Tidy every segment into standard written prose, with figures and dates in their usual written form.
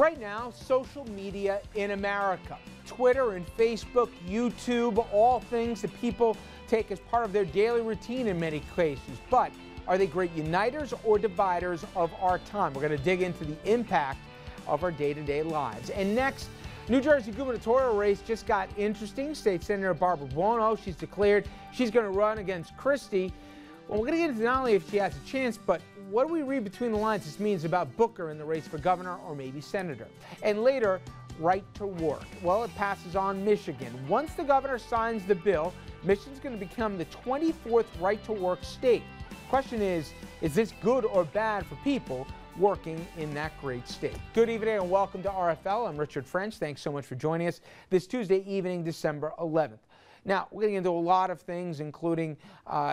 Right now, social media in America, Twitter and Facebook, YouTube, all things that people take as part of their daily routine in many cases. But are they great uniters or dividers of our time? We're going to dig into the impact of our day-to-day lives. And next, New Jersey gubernatorial race just got interesting. State Senator Barbara Buono, she's declared she's going to run against Christie. Well, we're going to get into not only if she has a chance, but what do we read between the lines this means about Booker in the race for governor or maybe senator? And later, right to work. Well, it passes on Michigan. Once the governor signs the bill, Michigan's going to become the 24th right to work state. Question is this good or bad for people working in that great state? Good evening and welcome to RFL. I'm Richard French. Thanks so much for joining us this Tuesday evening, December 11th. Now, we're getting into a lot of things, including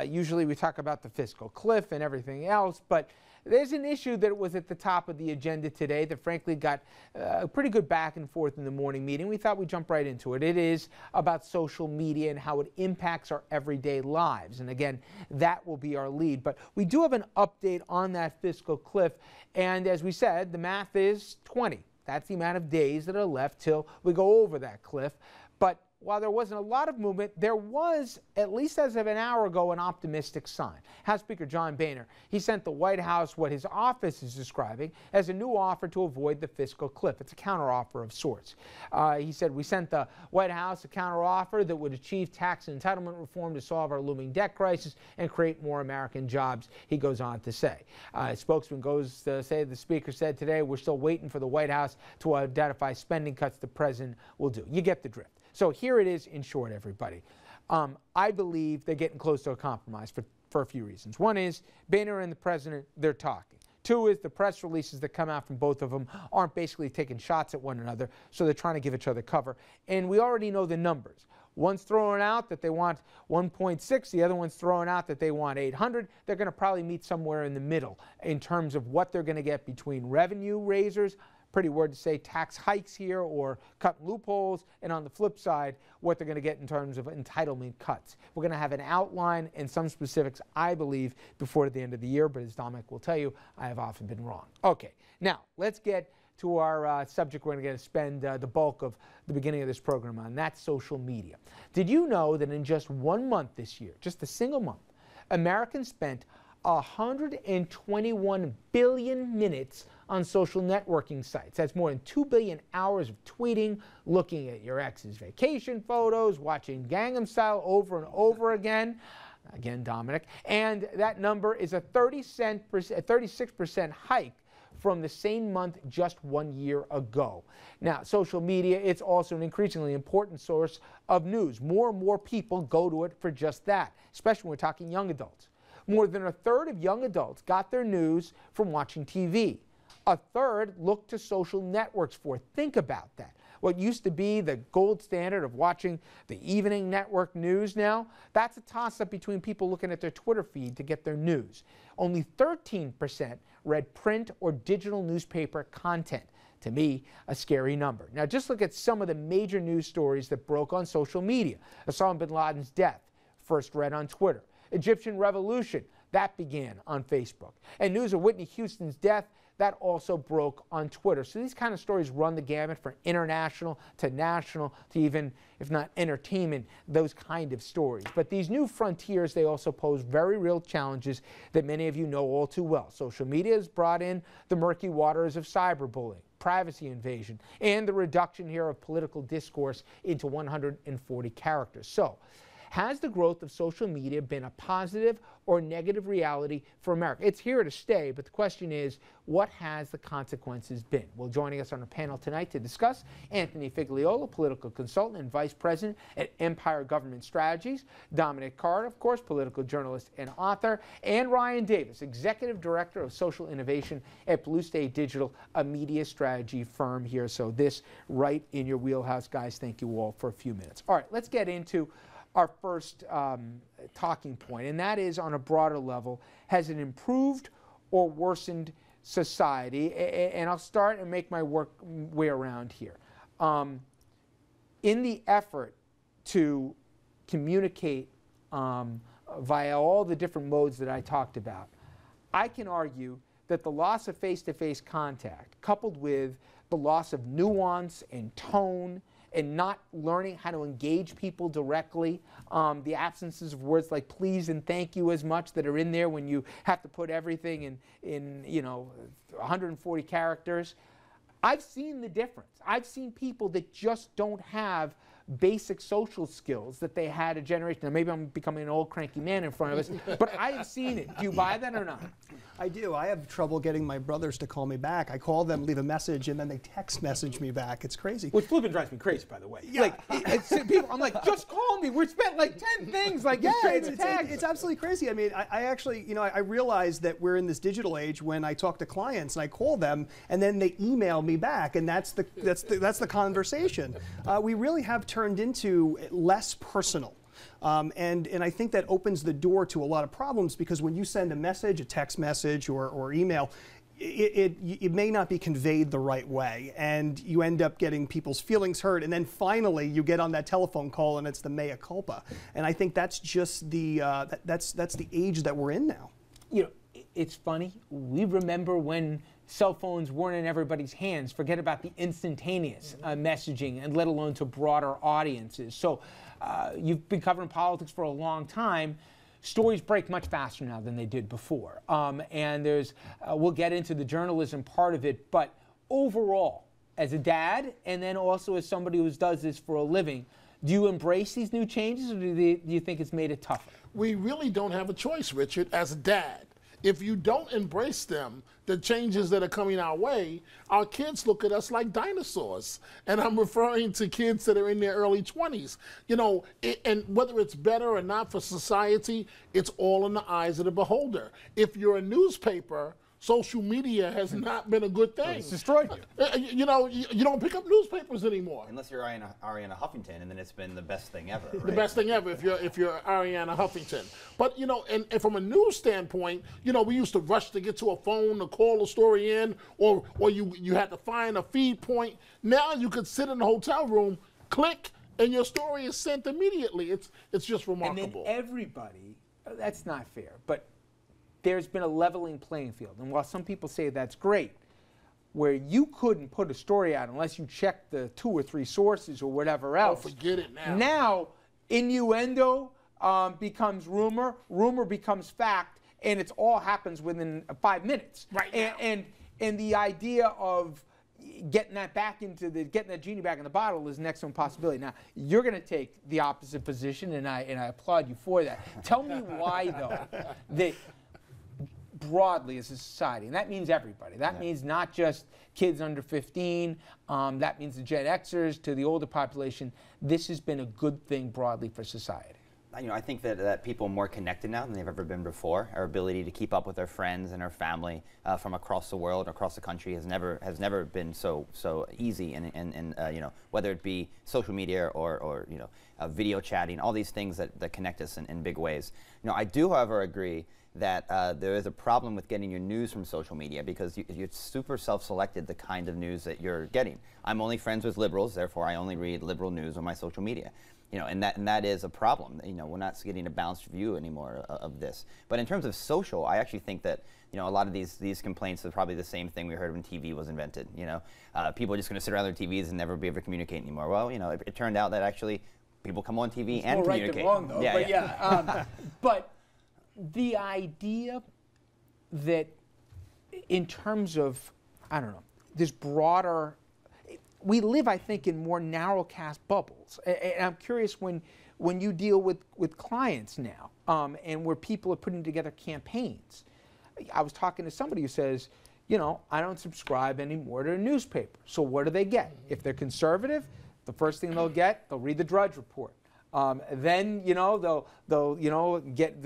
usually we talk about the fiscal cliff and everything else, but there's an issue that was at the top of the agenda today that frankly got a pretty good back and forth in the morning meeting. We thought we'd jump right into it. It is about social media and how it impacts our everyday lives. And again, that will be our lead. But we do have an update on that fiscal cliff. And as we said, the math is 20. That's the amount of days that are left till we go over that cliff. But while there wasn't a lot of movement, there was, at least as of an hour ago, an optimistic sign. House Speaker John Boehner, he sent the White House what his office is describing as a new offer to avoid the fiscal cliff. It's a counteroffer of sorts. He said, we sent the White House a counteroffer that would achieve tax and entitlement reform to solve our looming debt crisis and create more American jobs, he goes on to say. Spokesman goes to say the Speaker said today, we're still waiting for the White House to identify spending cuts the President will do. You get the drift. So here it is in short, everybody. I believe they're getting close to a compromise for a few reasons. One is Boehner and the President, they're talking. Two is the press releases that come out from both of them aren't basically taking shots at one another, so they're trying to give each other cover. And we already know the numbers. One's throwing out that they want 1.6, the other one's throwing out that they want 800. They're going to probably meet somewhere in the middle in terms of what they're going to get between revenue raisers, pretty word to say, tax hikes here or cut loopholes, and on the flip side, what they're going to get in terms of entitlement cuts. We're going to have an outline and some specifics, I believe, before the end of the year, but as Dominic will tell you, I have often been wrong. Okay, now let's get to our subject we're going to spend the bulk of the beginning of this program on. That's social media. Did you know that in just 1 month this year, just a single month, Americans spent 121 billion minutes on social networking sites? That's more than 2 billion hours of tweeting, looking at your ex's vacation photos, watching Gangnam Style over and over again. Again, Dominic. And that number is a 36% hike from the same month just 1 year ago. Now, social media, it's also an increasingly important source of news. More and more people go to it for just that, especially when we're talking young adults. More than a third of young adults got their news from watching TV. A third look to social networks for. Think about that. What used to be the gold standard of watching the evening network news now, that's a toss-up between people looking at their Twitter feed to get their news. Only 13% read print or digital newspaper content. To me, a scary number. Now just look at some of the major news stories that broke on social media. Osama bin Laden's death, first read on Twitter. Egyptian revolution, that began on Facebook. And news of Whitney Houston's death, that also broke on Twitter. So these kind of stories run the gamut from international to national to even, if not entertainment, those kind of stories. But these new frontiers, they also pose very real challenges that many of you know all too well. Social media has brought in the murky waters of cyberbullying, privacy invasion, and the reduction here of political discourse into 140 characters. So, has the growth of social media been a positive or negative reality for America? It's here to stay, but the question is, what has the consequences been? Well, joining us on the panel tonight to discuss, Anthony Figliola, political consultant and vice president at Empire Government Strategies, Dominic Carter, of course, political journalist and author, and Ryan Davis, executive director of social innovation at Blue State Digital, a media strategy firm here. So this right in your wheelhouse, guys. Thank you all for a few minutes. All right, let's get into our first talking point, and that is on a broader level, has it improved or worsened society? And I'll start and make my way around here. In the effort to communicate via all the different modes that I talked about, I can argue that the loss of face-to-face contact, coupled with the loss of nuance and tone and not learning how to engage people directly, the absences of words like please and thank you as much that are in there when you have to put everything in 140 characters. I've seen the difference. I've seen people that just don't have basic social skills that they had a generation. Now, maybe I'm becoming an old cranky man in front of us, but I have seen it. Do you buy that or not? I do. I have trouble getting my brothers to call me back. I call them, leave a message, and then they text message me back. It's crazy. Which flipping drives me crazy, by the way. Yeah. People, I'm like, just call me. We're spent like 10 things. Like, yeah, it's absolutely crazy. I mean, I actually, I realize that we're in this digital age when I talk to clients and I call them, and then they email me back, and that's the conversation. We really have turned into less personal. And I think that opens the door to a lot of problems, because when you send a message, a text message or email, it may not be conveyed the right way, and you end up getting people's feelings hurt, and then finally you get on that telephone call and it's the mea culpa. And I think that's just the that's the age that we're in now. It's funny. We remember when cell phones weren't in everybody's hands. Forget about the instantaneous messaging, and let alone to broader audiences. So you've been covering politics for a long time. Stories break much faster now than they did before. And there's, we'll get into the journalism part of it, but overall, as a dad, and then also as somebody who does this for a living, do you embrace these new changes, or do you think it's made it tougher? We really don't have a choice, Richard, as a dad. If you don't embrace them, the changes that are coming our way, our kids look at us like dinosaurs. And I'm referring to kids that are in their early 20s. And whether it's better or not for society, it's all in the eyes of the beholder. If you're a newspaper, social media has not been a good thing. It's destroyed you. You don't pick up newspapers anymore. Unless you're Ariana Huffington, and then it's been the best thing ever. Right? The best thing ever if you're Ariana Huffington. But and from a news standpoint, we used to rush to get to a phone to call a story in, or you had to find a feed point. Now you could sit in a hotel room, click, and your story is sent immediately. It's just remarkable. And then everybody, that's not fair, but there's been a leveling playing field. And while some people say that's great, where you couldn't put a story out unless you checked the 2 or 3 sources or whatever else. Oh, forget it now. Now, innuendo becomes rumor, rumor becomes fact, and it all happens within 5 minutes. Right now. And the idea of getting that genie back in the bottle is next to impossibility. Now, you're going to take the opposite position, and I applaud you for that. Tell me why, though, that broadly as a society, and that means everybody. That means not just kids under 15, that means the Gen Xers to the older population. This has been a good thing broadly for society. I think that people are more connected now than they've ever been before. Our ability to keep up with our friends and our family from across the world, across the country, has never been so easy. And whether it be social media or video chatting, all these things that connect us in big ways. I do, however, agree that there is a problem with getting your news from social media, because you're super self-selected the kind of news that you're getting. I'm only friends with liberals, therefore I only read liberal news on my social media. And that is a problem. We're not getting a balanced view anymore of this. But in terms of social, I actually think that a lot of these complaints are probably the same thing we heard when TV was invented. People are just going to sit around their TVs and never be able to communicate anymore. Well, it turned out that actually people come on TV and communicate. Right than wrong, though. Yeah, but the idea that in terms of, I don't know, this broader, we live, I think, in more narrow-cast bubbles. And I'm curious when you deal with clients now, and where people are putting together campaigns. I was talking to somebody who says, I don't subscribe anymore to a newspaper. So what do they get? If they're conservative, the first thing they'll read the Drudge Report. Then they'll get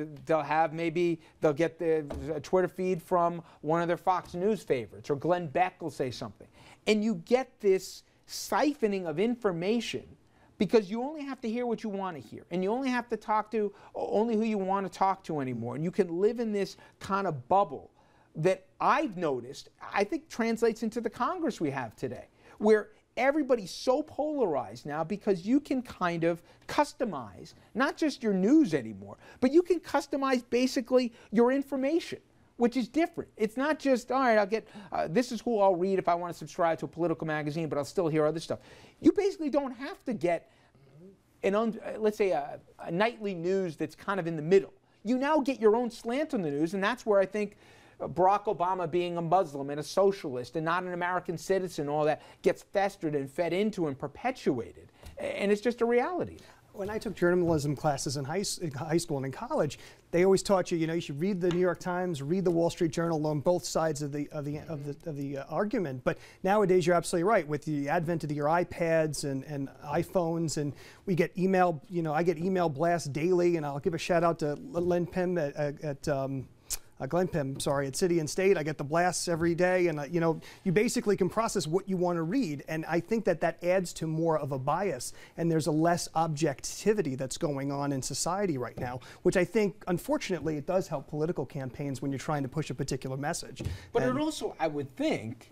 the Twitter feed from one of their Fox News favorites, or Glenn Beck will say something, and you get this siphoning of information because you only have to hear what you want to hear, and you only have to talk to only who you want to talk to anymore, and you can live in this kind of bubble that I've noticed I think translates into the Congress we have today, where everybody's so polarized now because you can kind of customize not just your news anymore, but you can customize basically your information. which is different. It's not just, all right, I'll get, this is who I'll read if I want to subscribe to a political magazine, but I'll still hear other stuff. You basically don't have to get let's say a nightly news that's kind of in the middle. You now get your own slant on the news, and that's where I think Barack Obama being a Muslim and a socialist and not an American citizen, all that gets festered and fed into and perpetuated. And it's just a reality. When I took journalism classes in high school and in college, they always taught you, you should read the New York Times, read the Wall Street Journal on both sides of the argument. But nowadays, you're absolutely right. With the advent of your iPads and iPhones, and we get email, I get email blasts daily, and I'll give a shout out to Len Pim Glenn Pim, at City and State. I get the blasts every day, and you basically can process what you want to read, and I think that adds to more of a bias, and there's a less objectivity that's going on in society right now, which I think, unfortunately, it does help political campaigns when you're trying to push a particular message. But it also, I would think,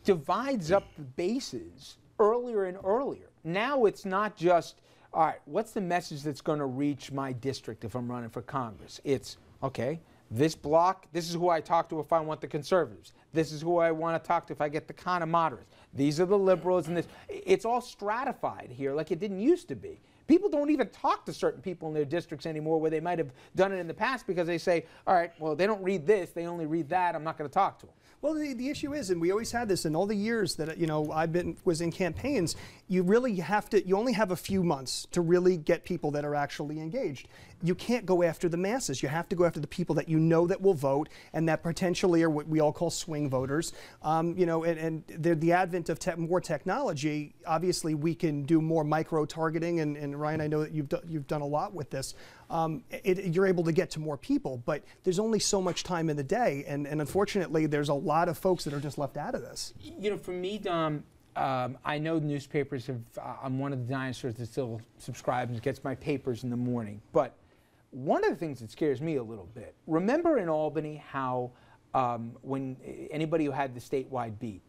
divides up the bases earlier and earlier. Now it's not just, all right, what's the message that's going to reach my district if I'm running for Congress? It's, okay, this block, this is who I talk to if I want the conservatives. This is who I want to talk to if I get the kind of moderates. These are the liberals, and this. It's all stratified here like it didn't used to be. People don't even talk to certain people in their districts anymore where they might have done it in the past because they say, all right, well, they don't read this, they only read that, I'm not going to talk to them. Well, the issue is, and we always had this in all the years that was in campaigns, you really you only have a few months to really get people that are actually engaged. You can't go after the masses. You have to go after the people that that will vote and that potentially are what we all call swing voters. And the advent of more technology, obviously we can do more micro targeting, and Ryan, I know that you've done a lot with this. You're able to get to more people, but there's only so much time in the day, and unfortunately there's a lot of folks that are just left out of this. For me, Dom, I know newspapers have, I'm one of the dinosaurs that still subscribes and gets my papers in the morning, but one of the things that scares me a little bit, remember in Albany how when anybody who had the statewide beat,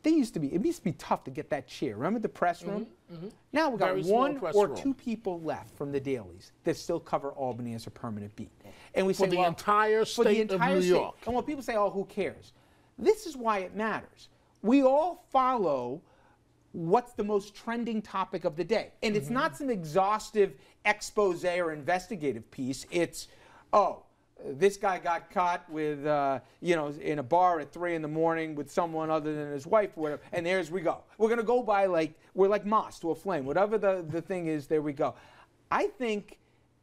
it used to be tough to get that chair. Remember the press room? Mm-hmm. Now we've got one or two people left from the dailies that still cover Albany as a permanent beat. And we say, for the entire state of New York. And when people say, oh, who cares? This is why it matters. We all follow what's the most trending topic of the day. And it's not some exhaustive expose or investigative piece. It's, oh, this guy got caught with, in a bar at 3 in the morning with someone other than his wife or whatever, and there's we go. We're going to go by we're like moths to a flame. Whatever the thing is, there we go. I think,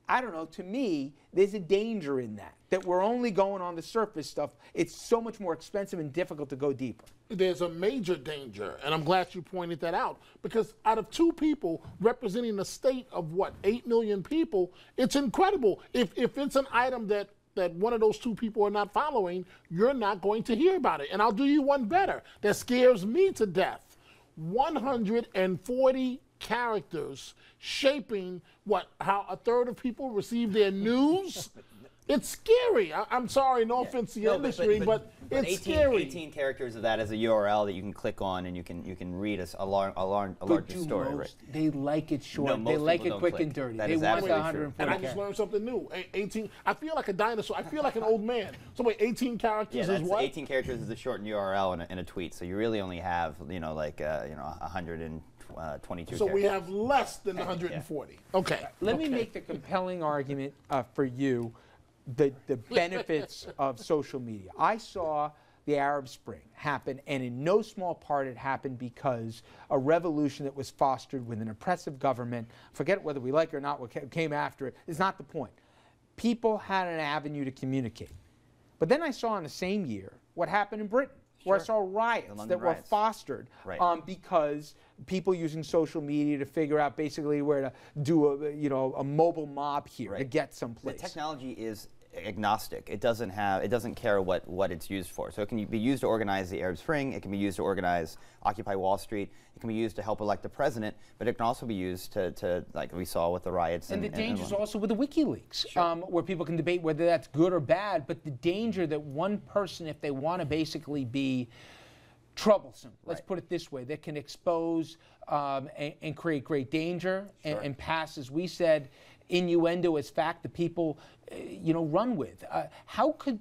I don't know, to me, there's a danger in that we're only going on the surface stuff. It's so much more expensive and difficult to go deeper. There's a major danger, and I'm glad you pointed that out, because out of 2 people representing a state of, 8 million people, it's incredible. If it's an item that one of those 2 people are not following, you're not going to hear about it. And I'll do you one better that scares me to death. 140 characters shaping how a third of people receive their news. It's scary. I'm sorry, no offense to the industry, but it's scary. 18 characters of that as a URL that you can click on, and you can read a larger story. Right? They like it short. No, they like it quick and dirty. They want 140. And I just learned something new. 18. I feel like a dinosaur. I feel like an old man. So wait, 18 characters is what? 18 characters is a shortened URL in a tweet. So you really only have 122. So we have less than 140. Yeah. Okay. Let me make the compelling argument for you. The benefits of social media. I saw the Arab Spring happen, and in no small part it happened because a revolution that was fostered with an oppressive government, forget whether we like it or not what came after it, is not the point. People had an avenue to communicate. But then I saw in the same year what happened in Britain, where I saw riots that were fostered because people using social media to figure out basically where to do a mobile mob here to get someplace. The technology is agnostic. It doesn't care what it's used for. So it can be used to organize the Arab Spring. It can be used to organize Occupy Wall Street. It can be used to help elect the president. But it can also be used to like we saw with the riots. And the danger is also with the WikiLeaks, where people can debate whether that's good or bad. But the danger that one person, if they want to basically be troublesome, let's put it this way, that can expose and create great danger and pass, as we said, innuendo as fact that people, run with. How could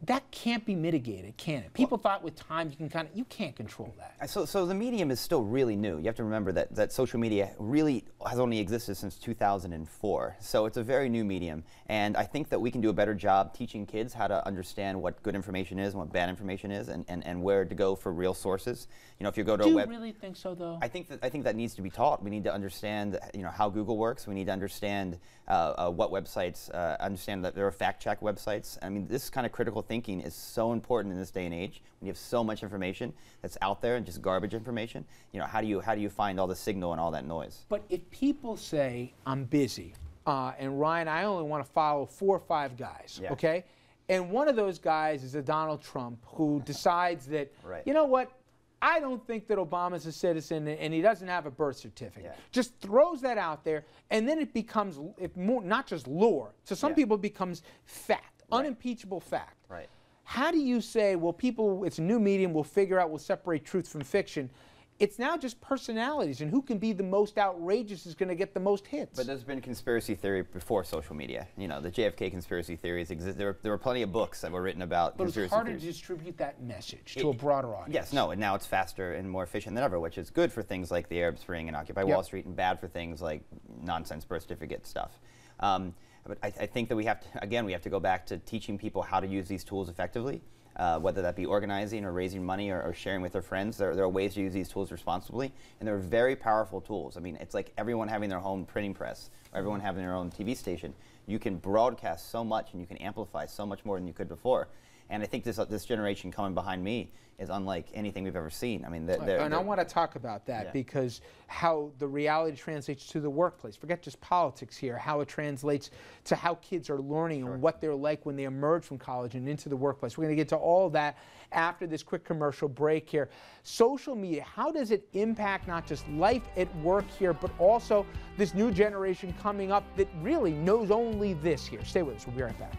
that can't be mitigated, can it? People thought with time you can't control that. So the medium is still really new. You have to remember that social media really has only existed since 2004. So it's a very new medium, and I think that we can do a better job teaching kids how to understand what good information is and what bad information is, and where to go for real sources. You know, if you go to Do a web, you really think so, though? I think that needs to be taught. We need to understand, you know, how Google works. We need to understand what websites, understand that there are fact-check websites. I mean, this kind of critical thinking is so important in this day and age. When you have so much information that's out there and just garbage information, you know, how do you find all the signal and all that noise? But if people say, I'm busy, and Ryan, I only want to follow 4 or 5 guys, Yeah. okay? And one of those guys is a Donald Trump who decides that, Right. you know what, I don't think that Obama's a citizen and he doesn't have a birth certificate. Yeah. Just throws that out there, and then it becomes not just lore. So some Yeah. people it becomes fact, Right. unimpeachable fact. Right. How do you say, well, people, it's a new medium, we'll figure out, we'll separate truth from fiction? It's now just personalities, and who can be the most outrageous is going to get the most hits. But there's been conspiracy theory before social media. You know, the JFK conspiracy theories exist. There were plenty of books that were written about But it's conspiracy harder theories. to distribute that message to a broader audience. Yes, no, and now it's faster and more efficient than ever, which is good for things like the Arab Spring and Occupy Yep. Wall Street, and bad for things like nonsense birth certificate stuff. But I think that we have to go back to teaching people how to use these tools effectively, whether that be organizing or raising money or sharing with their friends. There are ways to use these tools responsibly, and they're very powerful tools. I mean, it's like everyone having their own printing press, or everyone having their own TV station. You can broadcast so much, and you can amplify so much more than you could before. And I think this generation coming behind me is unlike anything we've ever seen. I mean, And I want to talk about that Yeah. because how the reality translates to the workplace. Forget just politics here, how it translates to how kids are learning and what they're like when they emerge from college and into the workplace. We're going to get to all that after this quick commercial break here. Social media, how does it impact not just life at work here, but also this new generation coming up that really knows only this here? Stay with us. We'll be right back.